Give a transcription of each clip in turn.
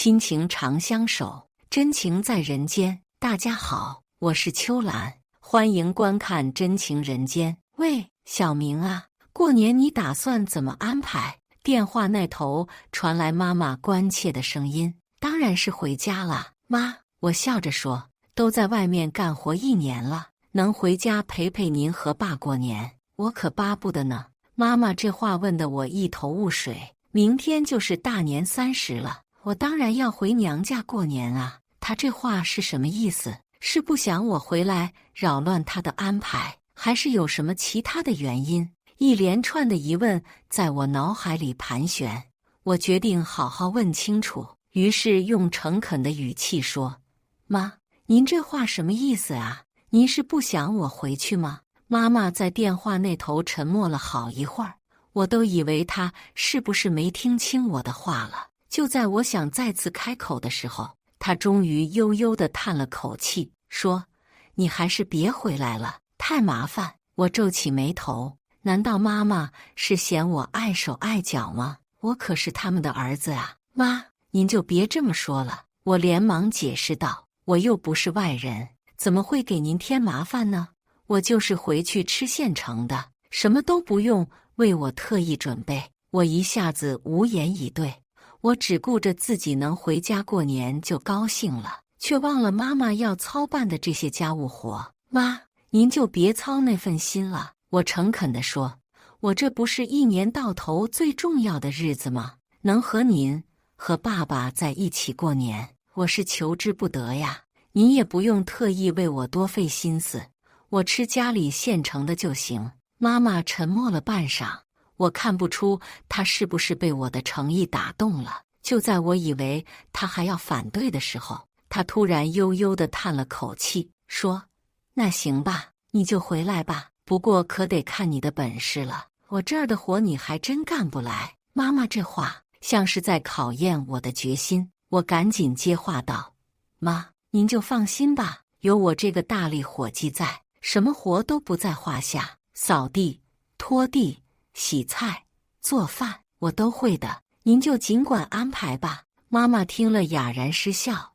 亲情长相守，真情在人间。大家好，我是秋兰，欢迎观看《真情人间》。喂，小明啊，过年你打算怎么安排？电话那头传来妈妈关切的声音。当然是回家了，妈，我笑着说，都在外面干活1年了，能回家陪陪您和爸过年，我可巴不得呢。妈妈这话问得我一头雾水。明天就是大年30了，我当然要回娘家过年啊。她这话是什么意思？是不想我回来扰乱她的安排，还是有什么其他的原因？一连串的疑问在我脑海里盘旋，我决定好好问清楚。于是用诚恳的语气说：“妈，您这话什么意思啊？您是不想我回去吗？”妈妈在电话那头沉默了好一会儿，我都以为她是不是没听清我的话了。就在我想再次开口的时候，她终于悠悠地叹了口气，说：“你还是别回来了，太麻烦。”我皱起眉头，难道妈妈是嫌我碍手碍脚吗？我可是他们的儿子啊！妈，您就别这么说了。我连忙解释道：“我又不是外人，怎么会给您添麻烦呢？我就是回去吃现成的，什么都不用为我特意准备。”我一下子无言以对，我只顾着自己能回家过年就高兴了，却忘了妈妈要操办的这些家务活。妈，您就别操那份心了。我诚恳地说，我这不是1年到头最重要的日子吗？能和您和爸爸在一起过年，我是求之不得呀。您也不用特意为我多费心思，我吃家里现成的就行。妈妈沉默了半晌，我看不出她是不是被我的诚意打动了。就在我以为她还要反对的时候，她突然悠悠地叹了口气，说：“那行吧，你就回来吧，不过可得看你的本事了，我这儿的活你还真干不来。”妈妈这话像是在考验我的决心，我赶紧接话道：“妈，您就放心吧，有我这个大力伙计在，什么活都不在话下，扫地、拖地、洗菜、做饭我都会的，您就尽管安排吧。”妈妈听了哑然失笑：“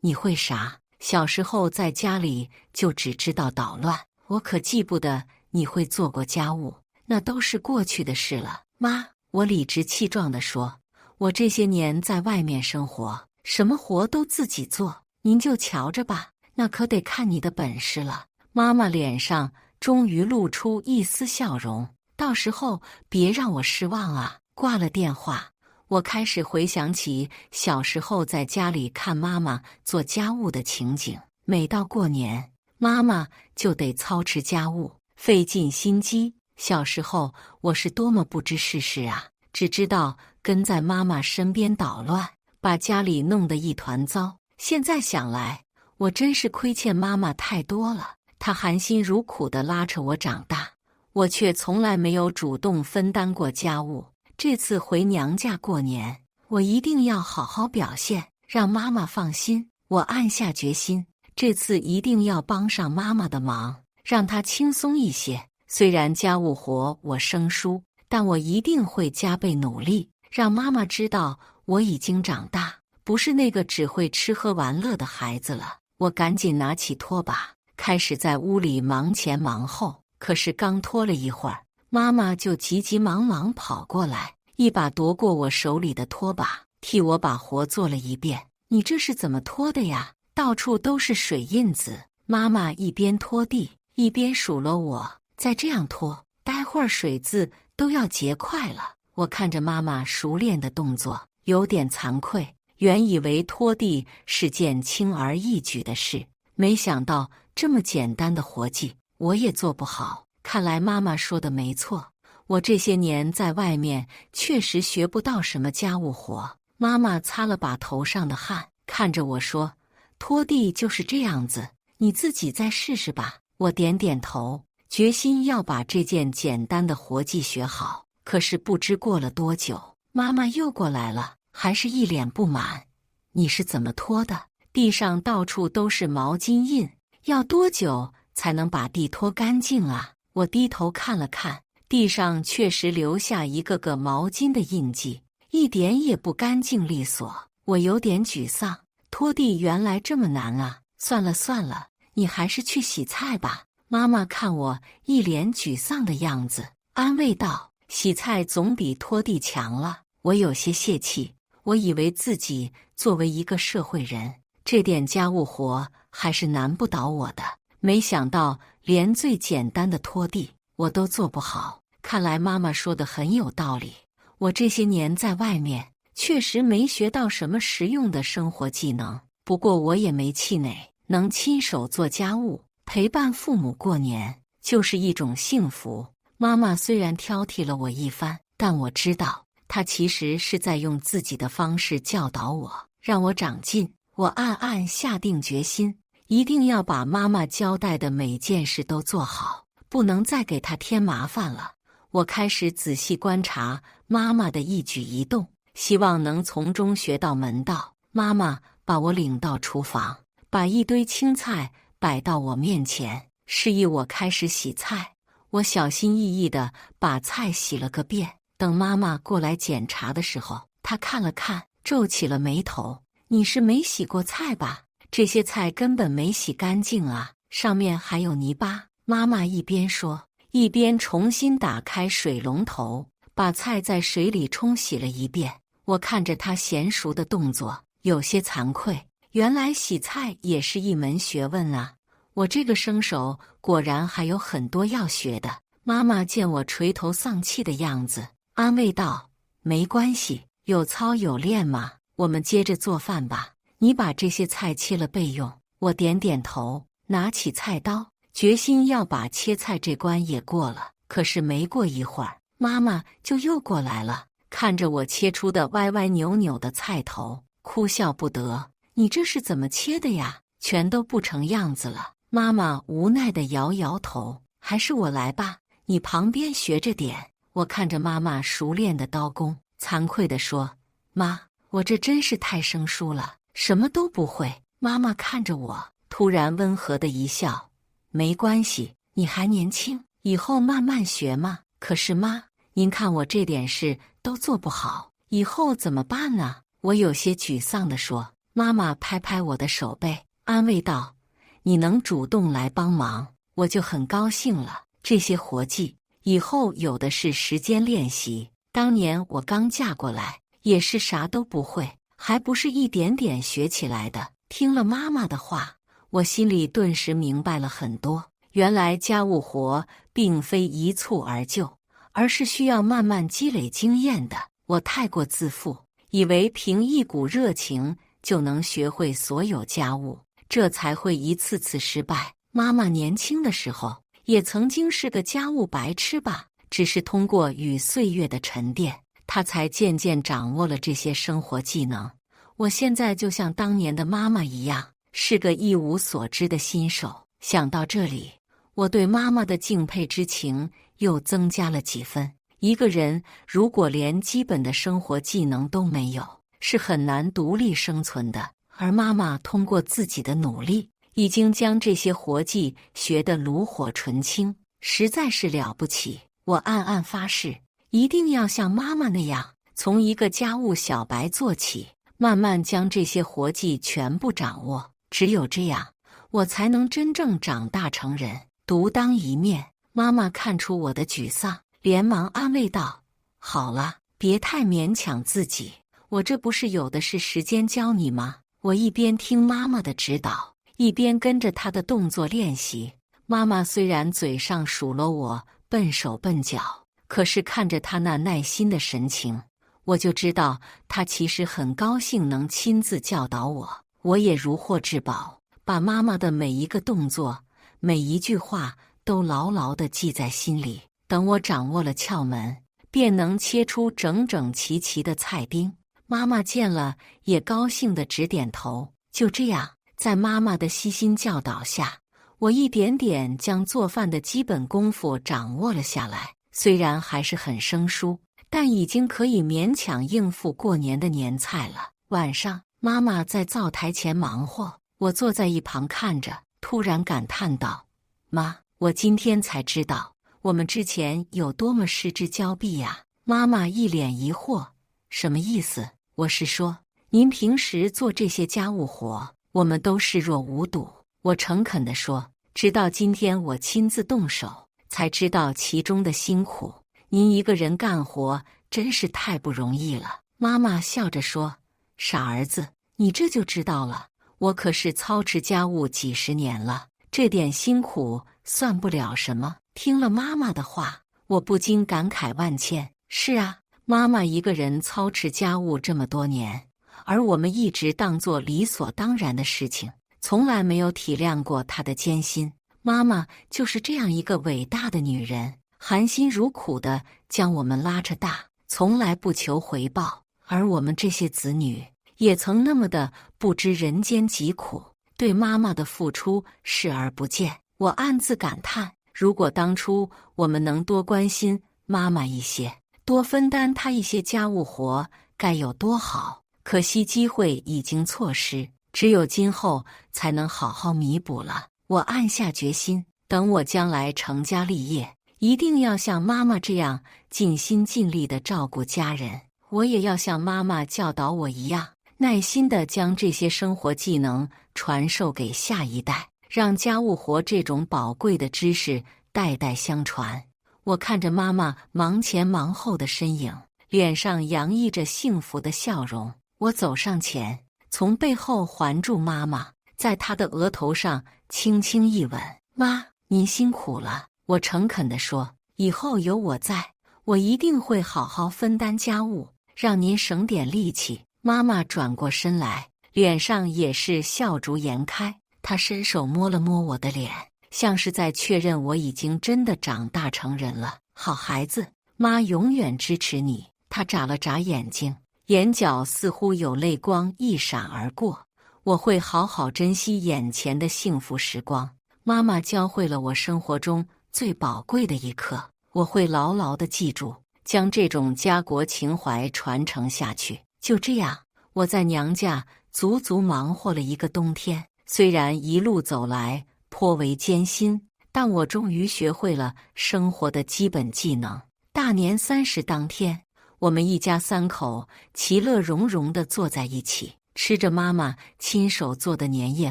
你会啥？小时候在家里就只知道捣乱，我可记不得你会做过家务，那都是过去的事了。”妈，我理直气壮地说，我这些年在外面生活，什么活都自己做，您就瞧着吧，那可得看你的本事了。妈妈脸上终于露出一丝笑容，到时候别让我失望啊。挂了电话，我开始回想起小时候在家里看妈妈做家务的情景。每到过年，妈妈就得操持家务，费尽心机。小时候我是多么不知世事啊，只知道跟在妈妈身边捣乱，把家里弄得一团糟。现在想来，我真是亏欠妈妈太多了。她含辛茹苦地拉扯我长大，我却从来没有主动分担过家务。这次回娘家过年，我一定要好好表现，让妈妈放心。我暗下决心，这次一定要帮上妈妈的忙，让她轻松一些。虽然家务活我生疏，但我一定会加倍努力，让妈妈知道我已经长大，不是那个只会吃喝玩乐的孩子了。我赶紧拿起拖把，开始在屋里忙前忙后。可是刚拖了一会儿，妈妈就急急忙忙跑过来，一把夺过我手里的拖把，替我把活做了一遍。“你这是怎么拖的呀？到处都是水印子。”妈妈一边拖地一边数落我：“再这样拖，待会儿水渍都要结块了。”我看着妈妈熟练的动作，有点惭愧。原以为拖地是件轻而易举的事，没想到这么简单的活计我也做不好。看来妈妈说的没错，我这些年在外面确实学不到什么家务活。妈妈擦了把头上的汗，看着我说：“拖地就是这样子，你自己再试试吧。”我点点头，决心要把这件简单的活计学好。可是不知过了多久，妈妈又过来了，还是一脸不满：“你是怎么拖的？地上到处都是毛巾印，要多久才能把地拖干净啊？”我低头看了看，地上确实留下一个个毛巾的印记，一点也不干净利索。我有点沮丧，拖地原来这么难啊！算了算了，你还是去洗菜吧。妈妈看我一脸沮丧的样子，安慰道：“洗菜总比拖地强了。”我有些泄气，我以为自己作为一个社会人，这点家务活还是难不倒我的，没想到连最简单的拖地我都做不好。看来妈妈说的很有道理，我这些年在外面确实没学到什么实用的生活技能，不过我也没气馁，能亲手做家务，陪伴父母过年就是一种幸福。妈妈虽然挑剔了我一番，但我知道她其实是在用自己的方式教导我，让我长进。我暗暗下定决心，一定要把妈妈交代的每件事都做好，不能再给她添麻烦了。我开始仔细观察妈妈的一举一动，希望能从中学到门道。妈妈把我领到厨房，把一堆青菜摆到我面前，示意我开始洗菜。我小心翼翼地把菜洗了个遍。等妈妈过来检查的时候，她看了看，皱起了眉头：“你是没洗过菜吧？这些菜根本没洗干净啊，上面还有泥巴。”妈妈一边说，一边重新打开水龙头，把菜在水里冲洗了一遍。我看着她娴熟的动作，有些惭愧。原来洗菜也是一门学问啊！我这个生手果然还有很多要学的。妈妈见我垂头丧气的样子，安慰道：“没关系，有操有练嘛。我们接着做饭吧。你把这些菜切了备用。”我点点头，拿起菜刀，决心要把切菜这关也过了。可是没过一会儿，妈妈就又过来了，看着我切出的歪歪扭扭的菜头，哭笑不得：“你这是怎么切的呀？全都不成样子了。”妈妈无奈地摇摇头：“还是我来吧，你旁边学着点。”我看着妈妈熟练的刀工，惭愧地说：“妈，我这真是太生疏了，什么都不会。”妈妈看着我，突然温和的一笑：“没关系，你还年轻，以后慢慢学嘛。可是妈，您看我这点事都做不好，以后怎么办呢？”我有些沮丧地说。妈妈拍拍我的手背，安慰道：“你能主动来帮忙，我就很高兴了。这些活计以后有的是时间练习。当年我刚嫁过来，也是啥都不会，还不是一点点学起来的。”听了妈妈的话，我心里顿时明白了很多。原来家务活并非一蹴而就，而是需要慢慢积累经验的。我太过自负，以为凭一股热情就能学会所有家务，这才会一次次失败。妈妈年轻的时候也曾经是个家务白痴吧，只是通过与岁月的沉淀，她才渐渐掌握了这些生活技能。我现在就像当年的妈妈一样，是个一无所知的新手。想到这里，我对妈妈的敬佩之情又增加了几分。一个人如果连基本的生活技能都没有，是很难独立生存的。而妈妈通过自己的努力，已经将这些活计学得炉火纯青，实在是了不起。我暗暗发誓，一定要像妈妈那样，从一个家务小白做起，慢慢将这些活计全部掌握。只有这样，我才能真正长大成人，独当一面。妈妈看出我的沮丧，连忙安慰道：“好了，别太勉强自己，我这不是有的是时间教你吗？”我一边听妈妈的指导，一边跟着她的动作练习。妈妈虽然嘴上数落我笨手笨脚，可是看着她那耐心的神情，我就知道她其实很高兴能亲自教导我。我也如获至宝，把妈妈的每一个动作、每一句话都牢牢地记在心里。等我掌握了窍门，便能切出整整齐齐的菜丁。妈妈见了也高兴地直点头。就这样，在妈妈的悉心教导下，我一点点将做饭的基本功夫掌握了下来。虽然还是很生疏，但已经可以勉强应付过年的年菜了。晚上，妈妈在灶台前忙活，我坐在一旁看着，突然感叹道：“妈，我今天才知道我们之前有多么失之交臂呀！”妈妈一脸疑惑：“什么意思？”我是说，您平时做这些家务活，我们都视若无睹。我诚恳地说，直到今天我亲自动手，才知道其中的辛苦。您一个人干活真是太不容易了。妈妈笑着说，傻儿子，你这就知道了，我可是操持家务几十年了，这点辛苦算不了什么。听了妈妈的话，我不禁感慨万千。是啊，妈妈一个人操持家务这么多年，而我们一直当作理所当然的事情，从来没有体谅过她的艰辛。妈妈就是这样一个伟大的女人，含辛茹苦地将我们拉扯大，从来不求回报。而我们这些子女也曾那么的不知人间疾苦，对妈妈的付出视而不见。我暗自感叹，如果当初我们能多关心妈妈一些，多分担她一些家务活，该有多好。可惜机会已经错失，只有今后才能好好弥补了。我暗下决心，等我将来成家立业，一定要像妈妈这样尽心尽力地照顾家人。我也要像妈妈教导我一样，耐心地将这些生活技能传授给下一代，让家务活这种宝贵的知识代代相传。我看着妈妈忙前忙后的身影，脸上洋溢着幸福的笑容。我走上前，从背后环住妈妈，在她的额头上轻轻一吻。妈，您辛苦了。我诚恳地说，以后有我在，我一定会好好分担家务，让您省点力气。妈妈转过身来，脸上也是笑逐颜开。她伸手摸了摸我的脸，像是在确认我已经真的长大成人了。好孩子，妈永远支持你。她眨了眨眼睛，眼角似乎有泪光一闪而过。我会好好珍惜眼前的幸福时光。妈妈教会了我生活中最宝贵的一课，我会牢牢地记住，将这种家国情怀传承下去。就这样，我在娘家足足忙活了一个冬天。虽然一路走来颇为艰辛，但我终于学会了生活的基本技能。大年30当天，我们一家3口其乐融融地坐在一起，吃着妈妈亲手做的年夜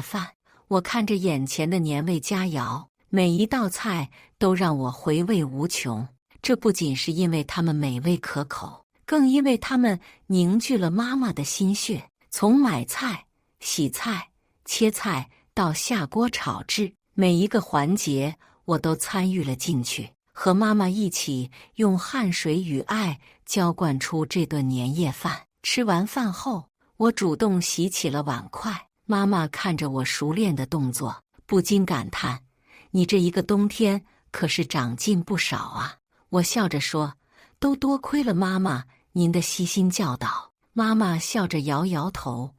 饭。我看着眼前的年味佳肴，每一道菜都让我回味无穷。这不仅是因为它们美味可口，更因为它们凝聚了妈妈的心血。从买菜、洗菜、切菜到下锅炒制，每一个环节我都参与了进去，和妈妈一起用汗水与爱浇灌出这顿年夜饭。吃完饭后，我主动洗起了碗筷。妈妈看着我熟练的动作，不禁感叹，你这一个冬天可是长进不少啊。我笑着说，都多亏了妈妈您的悉心教导。妈妈笑着摇摇头，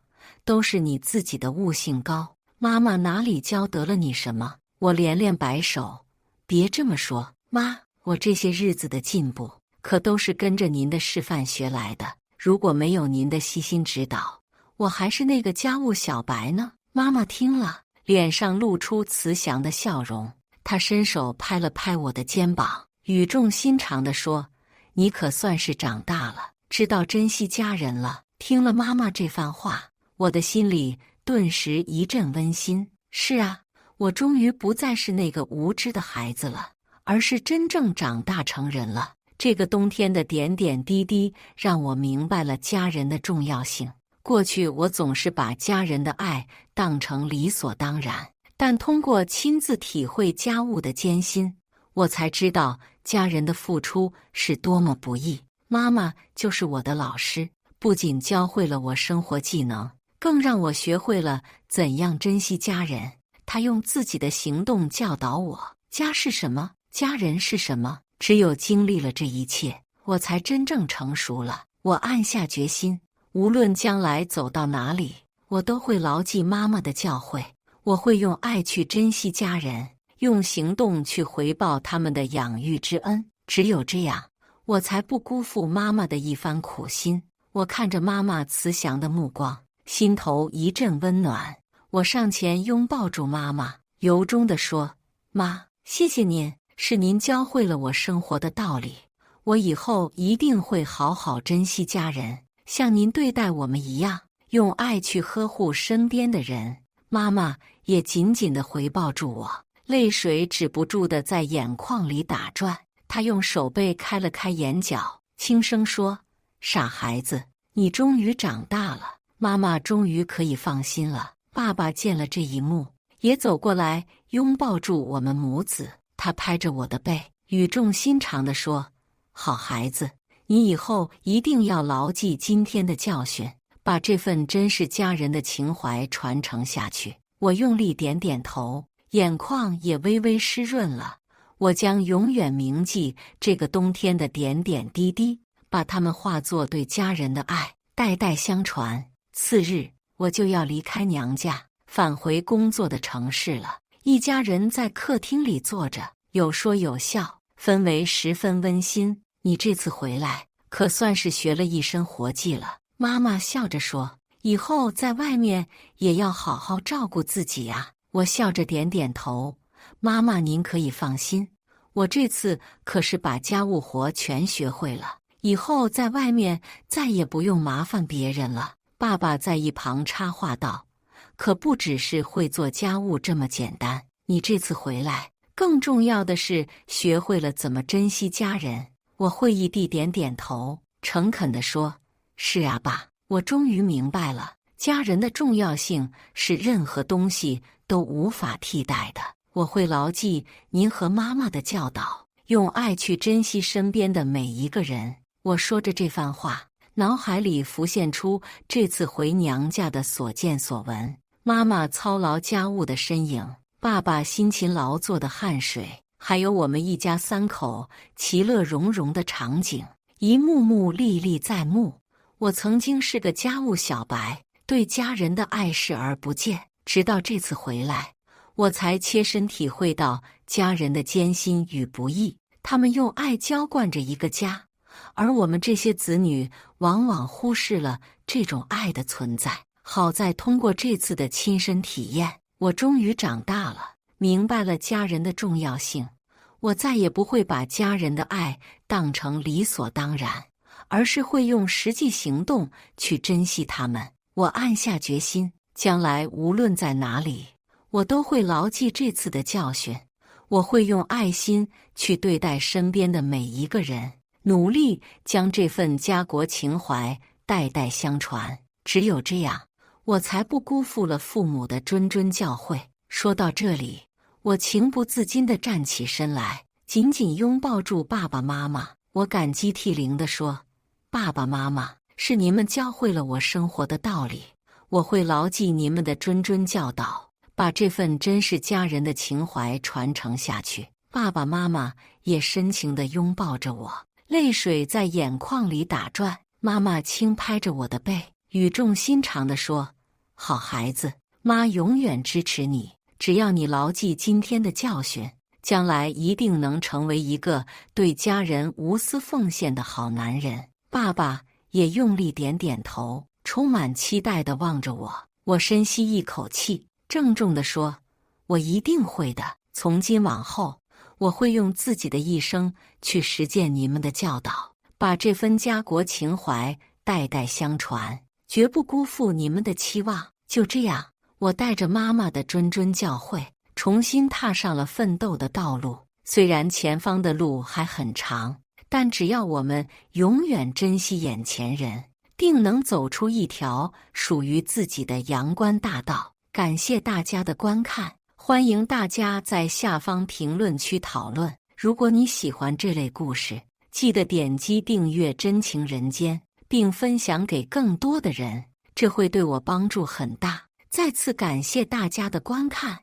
都是你自己的悟性高，妈妈哪里教得了你什么？我连连摆手，别这么说，妈，我这些日子的进步可都是跟着您的示范学来的，如果没有您的悉心指导，我还是那个家务小白呢。妈妈听了，脸上露出慈祥的笑容，她伸手拍了拍我的肩膀，语重心长地说，你可算是长大了，知道珍惜家人了。听了妈妈这番话，我的心里顿时一阵温馨。是啊，我终于不再是那个无知的孩子了，而是真正长大成人了。这个冬天的点点滴滴让我明白了家人的重要性。过去我总是把家人的爱当成理所当然，但通过亲自体会家务的艰辛，我才知道家人的付出是多么不易。妈妈就是我的老师，不仅教会了我生活技能，更让我学会了怎样珍惜家人。她用自己的行动教导我，家是什么，家人是什么。只有经历了这一切，我才真正成熟了。我暗下决心，无论将来走到哪里，我都会牢记妈妈的教诲。我会用爱去珍惜家人，用行动去回报他们的养育之恩。只有这样，我才不辜负妈妈的一番苦心。我看着妈妈慈祥的目光，心头一阵温暖。我上前拥抱住妈妈，由衷地说，妈，谢谢您，是您教会了我生活的道理。我以后一定会好好珍惜家人，像您对待我们一样，用爱去呵护身边的人。妈妈也紧紧地回抱住我，泪水止不住地在眼眶里打转。她用手背开了开眼角，轻声说：“傻孩子，你终于长大了，妈妈终于可以放心了。”爸爸见了这一幕，也走过来拥抱住我们母子。他拍着我的背，语重心长地说：“好孩子，你以后一定要牢记今天的教训，把这份珍视家人的情怀传承下去。”我用力点点头，眼眶也微微湿润了。我将永远铭记这个冬天的点点滴滴，把它们化作对家人的爱，代代相传。次日，我就要离开娘家，返回工作的城市了。一家人在客厅里坐着，有说有笑，氛围十分温馨。你这次回来，可算是学了一身活计了。妈妈笑着说：“以后在外面也要好好照顾自己呀。”我笑着点点头：“妈妈，您可以放心，我这次可是把家务活全学会了，以后在外面再也不用麻烦别人了。”爸爸在一旁插话道：“可不只是会做家务这么简单，你这次回来，更重要的是学会了怎么珍惜家人。”我会意地点点头，诚恳地说：“是啊，爸，我终于明白了，家人的重要性是任何东西都无法替代的。我会牢记您和妈妈的教导，用爱去珍惜身边的每一个人。”我说着这番话，脑海里浮现出这次回娘家的所见所闻：妈妈操劳家务的身影，爸爸辛勤劳作的汗水，还有我们一家三口其乐融融的场景，一幕幕历历在目。我曾经是个家务小白，对家人的爱视而不见，直到这次回来，我才切身体会到家人的艰辛与不易。他们用爱浇灌着一个家，而我们这些子女往往忽视了这种爱的存在。好在通过这次的亲身体验，我终于长大了，明白了家人的重要性。我再也不会把家人的爱当成理所当然，而是会用实际行动去珍惜他们。我暗下决心，将来无论在哪里，我都会牢记这次的教训。我会用爱心去对待身边的每一个人，努力将这份家国情怀代代相传。只有这样，我才不辜负了父母的谆谆教诲。说到这里，我情不自禁地站起身来，紧紧拥抱住爸爸妈妈。我感激涕零地说：“爸爸妈妈，是你们教会了我生活的道理，我会牢记你们的谆谆教导，把这份珍视家人的情怀传承下去。”爸爸妈妈也深情地拥抱着我，泪水在眼眶里打转。妈妈轻拍着我的背，语重心长地说：“好孩子，妈永远支持你。只要你牢记今天的教训，将来一定能成为一个对家人无私奉献的好男人。”爸爸也用力点点头，充满期待地望着我。我深吸一口气，郑重地说：“我一定会的。从今往后，我会用自己的一生去实践你们的教导，把这份家国情怀代代相传，绝不辜负你们的期望。”就这样，我带着妈妈的谆谆教诲，重新踏上了奋斗的道路。虽然前方的路还很长，但只要我们永远珍惜眼前人，定能走出一条属于自己的阳关大道。感谢大家的观看，欢迎大家在下方评论区讨论。如果你喜欢这类故事，记得点击订阅《真情人间》，并分享给更多的人，这会对我帮助很大。再次感谢大家的观看。